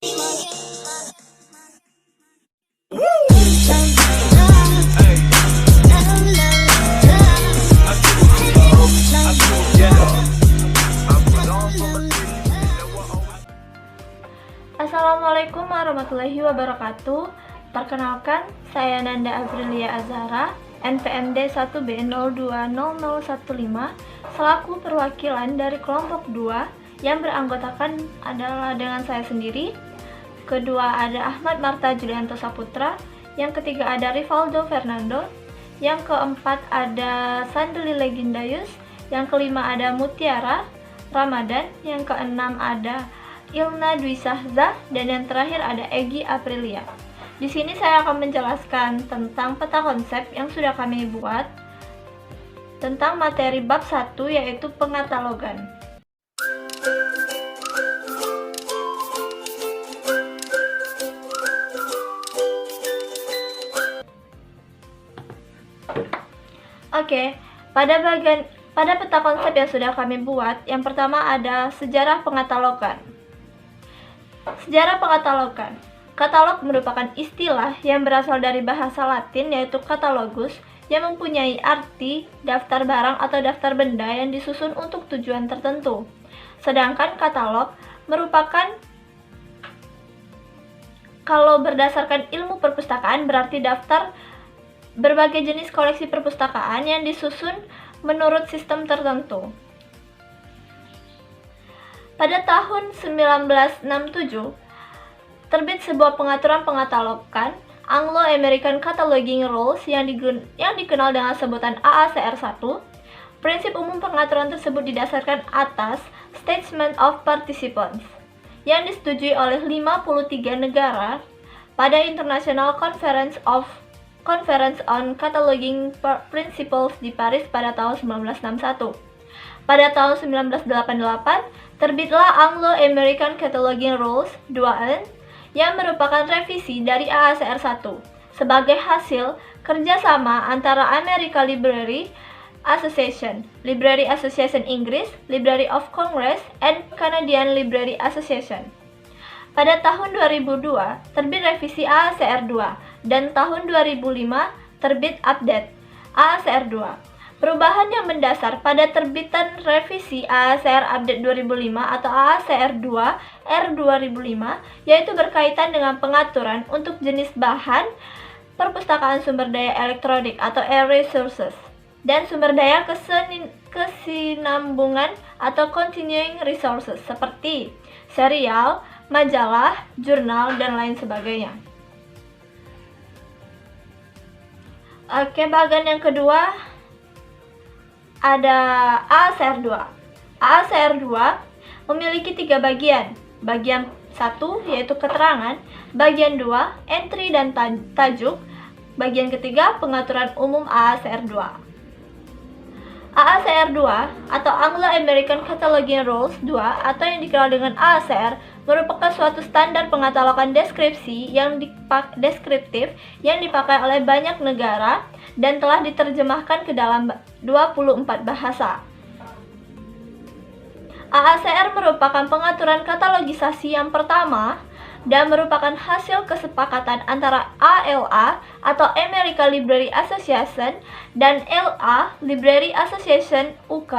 Assalamualaikum warahmatullahi wabarakatuh. Perkenalkan, saya Nanda Aprilia Azhara, NPMD 1B020015, selaku perwakilan dari kelompok 2 yang beranggotakan adalah dengan saya sendiri. Kedua ada Ahmad Marta Julianto Saputra, yang ketiga ada Rivaldo Fernando, yang keempat ada Sandeli Legindayus, yang kelima ada Mutiara Ramadan, yang keenam ada Ilna Dwi Sahza, dan yang terakhir ada Egy Aprilia. Di sini saya akan menjelaskan tentang peta konsep yang sudah kami buat tentang materi bab 1, yaitu pengatalogan. Oke, pada peta konsep yang sudah kami buat, yang pertama ada sejarah pengatalogan. Sejarah pengatalogan. Katalog merupakan istilah yang berasal dari bahasa Latin, yaitu katalogus, yang mempunyai arti daftar barang atau daftar benda yang disusun untuk tujuan tertentu. Sedangkan katalog merupakan, kalau berdasarkan ilmu perpustakaan, berarti daftar berbagai jenis koleksi perpustakaan yang disusun menurut sistem tertentu. Pada tahun 1967, terbit sebuah pengaturan pengatalogan, Anglo-American Cataloging Rules, yang dikenal dengan sebutan AACR 1. Prinsip umum pengaturan tersebut didasarkan atas Statement of Participants, yang disetujui oleh 53 negara pada International Conference on Cataloging Principles di Paris pada tahun 1961. Pada tahun 1988, terbitlah Anglo-American Cataloging Rules 2N, yang merupakan revisi dari AACR 1 sebagai hasil kerjasama antara American Library Association Inggris, Library of Congress, and Canadian Library Association. Pada tahun 2002 terbit revisi AACR 2 dan tahun 2005 terbit update AACR 2. Perubahan yang mendasar pada terbitan revisi AACR Update 2005 atau AACR 2 R 2005 yaitu berkaitan dengan pengaturan untuk jenis bahan perpustakaan sumber daya elektronik atau e-resources dan sumber daya kesinambungan atau continuing resources seperti serial, majalah, jurnal, dan lain sebagainya. Oke, bagian yang kedua ada AACR 2. AACR 2 memiliki 3 bagian. Bagian 1 yaitu keterangan, bagian 2 entry dan tajuk, bagian ketiga pengaturan umum AACR 2. AACR 2 atau Anglo-American Cataloging Rules 2 atau yang dikenal dengan AACR merupakan suatu standar pengatalogan deskriptif yang dipakai oleh banyak negara dan telah diterjemahkan ke dalam 24 bahasa. AACR merupakan pengaturan katalogisasi yang pertama dan merupakan hasil kesepakatan antara ALA atau American Library Association dan LA Library Association UK.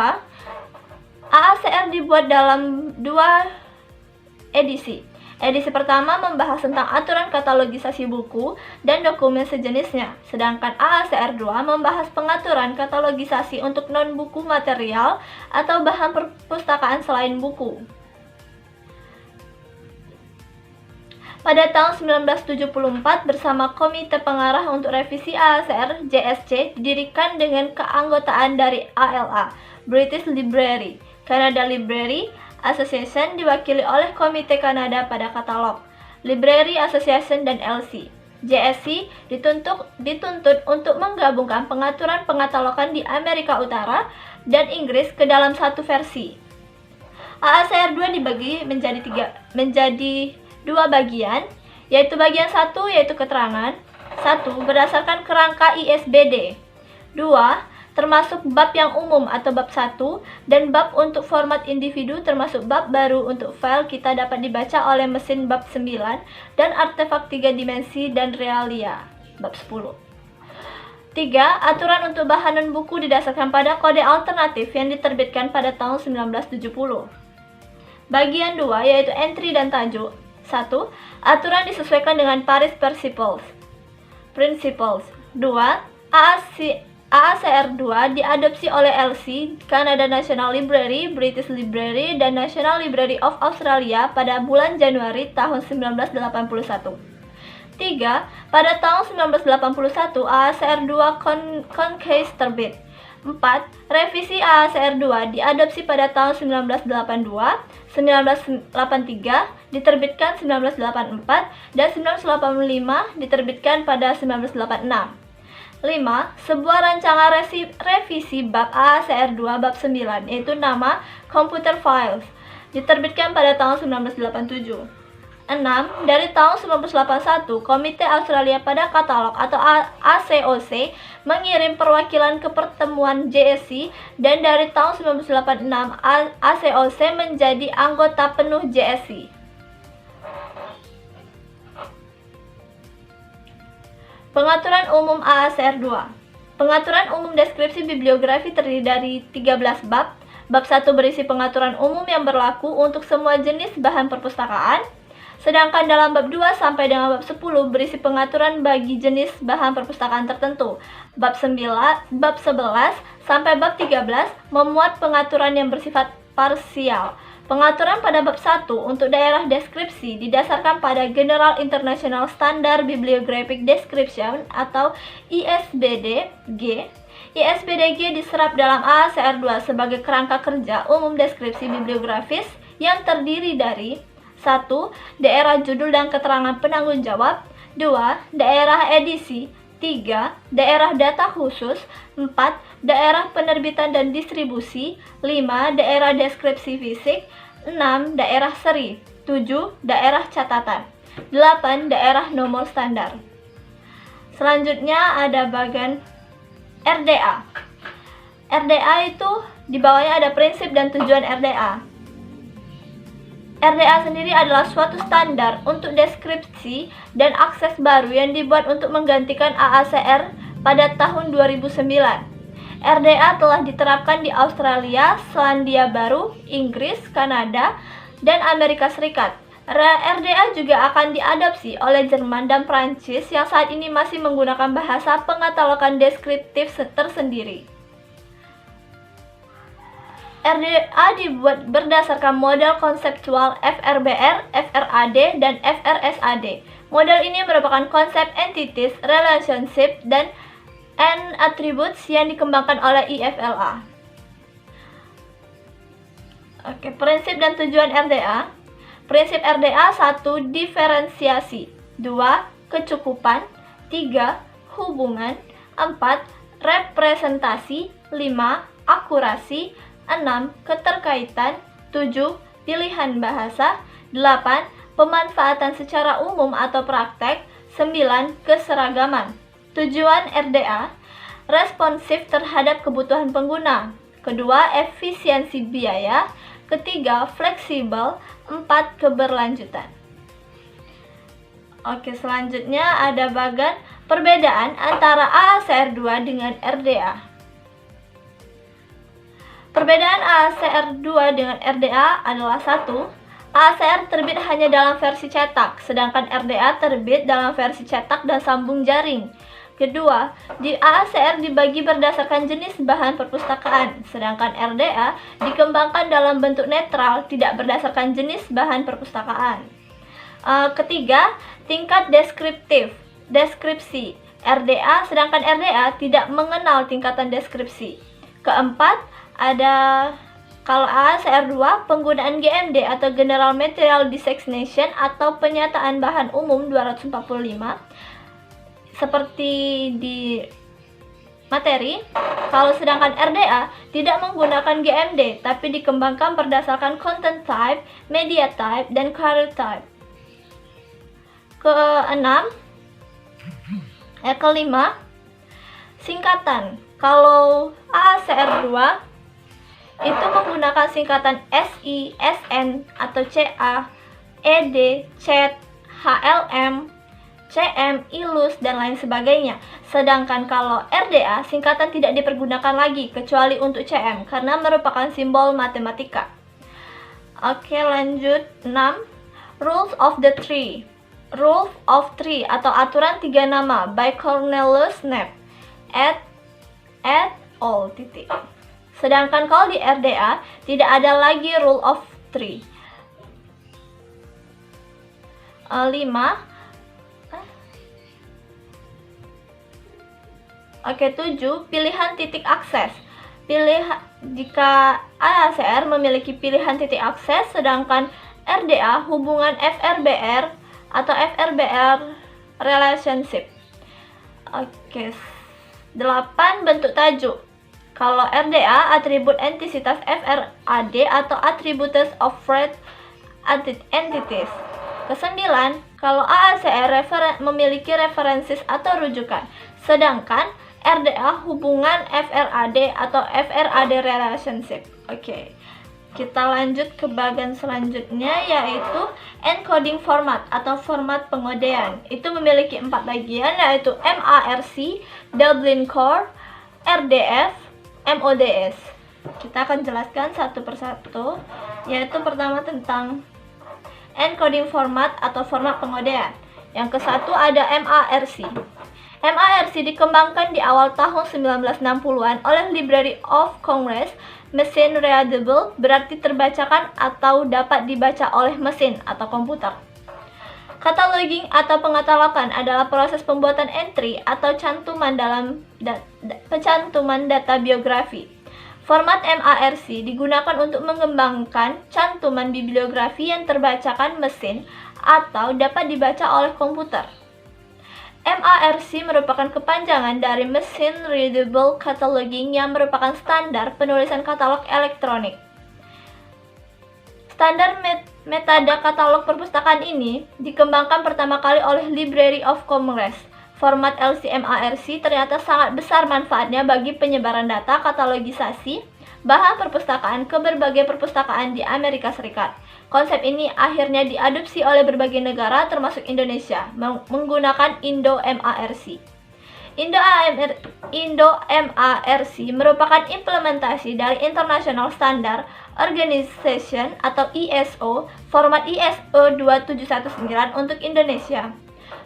AACR dibuat dalam 2 edisi. Edisi pertama membahas tentang aturan katalogisasi buku dan dokumen sejenisnya, sedangkan AACR 2 membahas pengaturan katalogisasi untuk non-buku material atau bahan perpustakaan selain buku. Pada tahun 1974, bersama Komite Pengarah untuk Revisi AACR JSC didirikan dengan keanggotaan dari ALA, British Library, Canada Library Association diwakili oleh Komite Kanada pada katalog, Library Association, dan LC. JSC dituntut untuk menggabungkan pengaturan pengatalogan di Amerika Utara dan Inggris ke dalam satu versi. AACR 2 dibagi menjadi 2 bagian, yaitu bagian 1 yaitu keterangan. 1. Berdasarkan kerangka ISBD. 2. termasuk bab yang umum atau bab 1, dan bab untuk format individu termasuk bab baru untuk file kita dapat dibaca oleh mesin bab 9, dan artefak 3 dimensi dan realia bab 10. 3. Aturan untuk bahan buku didasarkan pada kode alternatif yang diterbitkan pada tahun 1970. Bagian 2 yaitu entry dan tajuk. 1. Aturan disesuaikan dengan Paris Principles. 2. AACR 2 diadopsi oleh LC, Canada National Library, British Library, dan National Library of Australia pada bulan Januari tahun 1981. 3. Pada tahun 1981, AACR 2 Concase terbit. 4. Revisi AACR 2 diadopsi pada tahun 1982, 1983 diterbitkan 1984, dan 1985 diterbitkan pada 1986. 5. Sebuah rancangan revisi bab AACR 2 bab 9, yaitu nama Computer Files, diterbitkan pada tahun 1987. 6. Dari tahun 1981, Komite Australia pada Katalog atau ACOC mengirim perwakilan ke pertemuan JSC, dan dari tahun 1986 ACOC menjadi anggota penuh JSC. Pengaturan umum AACR 2. Pengaturan umum deskripsi bibliografi terdiri dari 13 bab. Bab 1 berisi pengaturan umum yang berlaku untuk semua jenis bahan perpustakaan. Sedangkan dalam bab 2 sampai dengan bab 10 berisi pengaturan bagi jenis bahan perpustakaan tertentu. Bab 11 sampai bab 13 memuat pengaturan yang bersifat parsial. Pengaturan pada bab 1 untuk daerah deskripsi didasarkan pada General International Standard Bibliographic Description atau ISBD-G. ISBD-G diserap dalam AACR 2 sebagai kerangka kerja umum deskripsi bibliografis yang terdiri dari 1. Daerah judul dan keterangan penanggung jawab. 2. Daerah edisi. 3. Daerah data khusus. 4. Daerah penerbitan dan distribusi. 5. Daerah deskripsi fisik. 6. Daerah seri. 7. Daerah catatan. 8. Daerah nomor standar. Selanjutnya ada bagian RDA. RDA itu di bawahnya ada prinsip dan tujuan RDA. RDA sendiri adalah suatu standar untuk deskripsi dan akses baru yang dibuat untuk menggantikan AACR pada tahun 2009. RDA telah diterapkan di Australia, Selandia Baru, Inggris, Kanada, dan Amerika Serikat. RDA juga akan diadopsi oleh Jerman dan Prancis yang saat ini masih menggunakan bahasa pengatalogan deskriptif tersendiri. RDA dibuat berdasarkan model konseptual FRBR, FRAD, dan FRSAD. Model ini merupakan konsep entities, relationship, dan attributes yang dikembangkan oleh IFLA. Prinsip dan tujuan RDA. Prinsip RDA 1. Diferensiasi. 2. Kecukupan. 3. Hubungan. 4. Representasi. 5. Akurasi. 6. Keterkaitan. 7. Pilihan bahasa. 8. Pemanfaatan secara umum atau praktek. 9. Keseragaman. Tujuan RDA: responsif terhadap kebutuhan pengguna. Kedua, efisiensi biaya. Ketiga, fleksibel. 4. Keberlanjutan. Selanjutnya ada bagian perbedaan antara AACR 2 dengan RDA. Perbedaan AACR 2 dengan RDA adalah 1. AACR terbit hanya dalam versi cetak, sedangkan RDA terbit dalam versi cetak dan sambung jaring. Kedua, di AACR dibagi berdasarkan jenis bahan perpustakaan, sedangkan RDA dikembangkan dalam bentuk netral, tidak berdasarkan jenis bahan perpustakaan. Ketiga, tingkat deskripsi RDA, sedangkan RDA tidak mengenal tingkatan deskripsi. Keempat, ada kalau AACR 2 penggunaan GMD atau General Material Designation atau penyataan bahan umum 245 seperti di materi. Kalau sedangkan RDA tidak menggunakan GMD tapi dikembangkan berdasarkan content type, media type, dan career type. Kelima, singkatan. Kalau AACR2 itu menggunakan singkatan SI, SN, atau CA, ED, CET, HLM, CM, ILUS, dan lain sebagainya. Sedangkan kalau RDA, singkatan tidak dipergunakan lagi kecuali untuk CM karena merupakan simbol matematika. Oke, lanjut. 6. Rules of the Tree. Rule of Three atau aturan tiga nama by Cornelius Knapp et al. Sedangkan kalau di RDA tidak ada lagi rule of three. 5. Oke, 7. Pilihan titik akses. Jika AACR memiliki pilihan titik akses, sedangkan RDA hubungan FRBR atau FRBR relationship. Oke. 8. Bentuk tajuk. Kalau RDA, atribut entisitas FRAD atau attributes of Fred entities. 9. Kalau AACR memiliki referensis atau rujukan, sedangkan RDA hubungan FRAD atau FRAD relationship. Oke. Kita lanjut ke bagian selanjutnya, yaitu encoding format atau format pengodean. Itu memiliki 4 bagian, yaitu MARC, Dublin Core, RDF, MODS. Kita akan jelaskan satu persatu, yaitu pertama tentang encoding format atau format pengodean. Yang ke-1 ada MARC. MARC dikembangkan di awal tahun 1960-an oleh Library of Congress. Machine readable berarti terbacakan atau dapat dibaca oleh mesin atau komputer. Cataloging atau pengatalogan adalah proses pembuatan entry atau cantuman dalam pencantuman data biografi. Format MARC digunakan untuk mengembangkan cantuman bibliografi yang terbacakan mesin atau dapat dibaca oleh komputer. MARC merupakan kepanjangan dari Machine Readable Cataloging yang merupakan standar penulisan katalog elektronik. Standar metadata katalog perpustakaan ini dikembangkan pertama kali oleh Library of Congress. Format LC-MARC ternyata sangat besar manfaatnya bagi penyebaran data katalogisasi bahan perpustakaan ke berbagai perpustakaan di Amerika Serikat. Konsep ini akhirnya diadopsi oleh berbagai negara termasuk Indonesia menggunakan Indo-MARC. Indo-MARC merupakan implementasi dari International Standard Organization atau ISO, format ISO 2719 untuk Indonesia.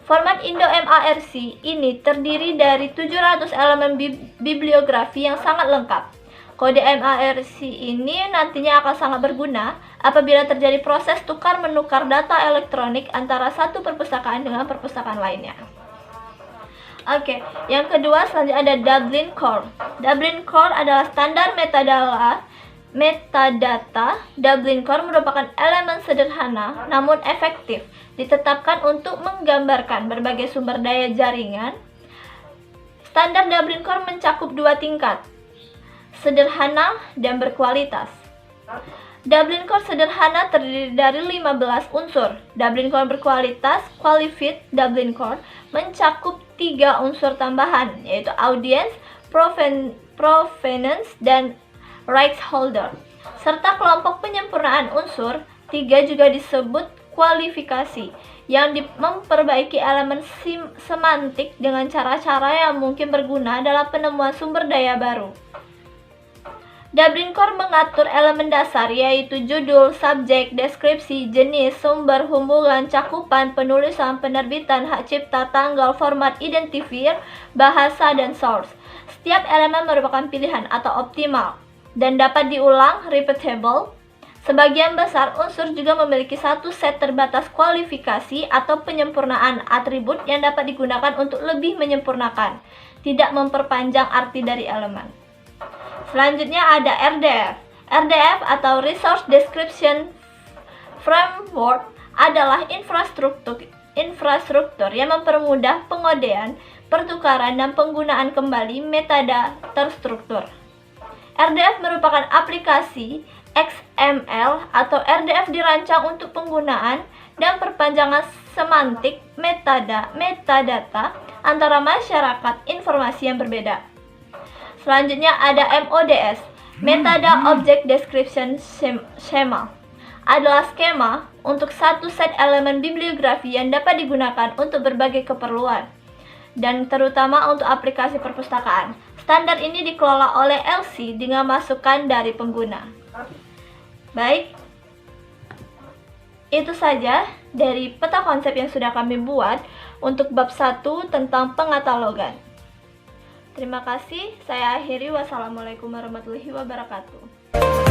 Format Indo-MARC ini terdiri dari 700 elemen bibliografi yang sangat lengkap. Kode MARC ini nantinya akan sangat berguna apabila terjadi proses tukar-menukar data elektronik antara satu perpustakaan dengan perpustakaan lainnya. Oke, yang kedua selanjutnya ada Dublin Core. Dublin Core adalah standar metadata. Dublin Core merupakan elemen sederhana namun efektif, ditetapkan untuk menggambarkan berbagai sumber daya jaringan. Standar Dublin Core mencakup 2 tingkat, sederhana dan berkualitas. Dublin Core sederhana terdiri dari 15 unsur. Dublin Core berkualitas, Qualified Dublin Core, mencakup 3 unsur tambahan, yaitu audience, provenance, dan rights holder. Serta kelompok penyempurnaan unsur, 3 juga disebut kualifikasi, yang memperbaiki elemen semantik dengan cara-cara yang mungkin berguna dalam penemuan sumber daya baru. Dublin Core mengatur elemen dasar yaitu judul, subjek, deskripsi, jenis, sumber, hubungan, cakupan, penulisan, penerbitan, hak cipta, tanggal, format, identifier, bahasa, dan source. Setiap elemen merupakan pilihan atau optimal dan dapat diulang, repeatable. Sebagian besar unsur juga memiliki satu set terbatas kualifikasi atau penyempurnaan atribut yang dapat digunakan untuk lebih menyempurnakan, tidak memperpanjang arti dari elemen. Selanjutnya ada RDF. RDF atau Resource Description Framework adalah infrastruktur yang mempermudah pengodean, pertukaran, dan penggunaan kembali metadata terstruktur. RDF merupakan aplikasi XML atau RDF dirancang untuk penggunaan dan perpanjangan semantik metadata antara masyarakat informasi yang berbeda. Selanjutnya ada MODS, Metadata Object Description Schema. Adalah skema untuk satu set elemen bibliografi yang dapat digunakan untuk berbagai keperluan, dan terutama untuk aplikasi perpustakaan. Standar ini dikelola oleh LC dengan masukan dari pengguna. Baik, itu saja dari peta konsep yang sudah kami buat untuk bab 1 tentang pengatalogan. Terima kasih, saya akhiri. Wassalamualaikum warahmatullahi wabarakatuh.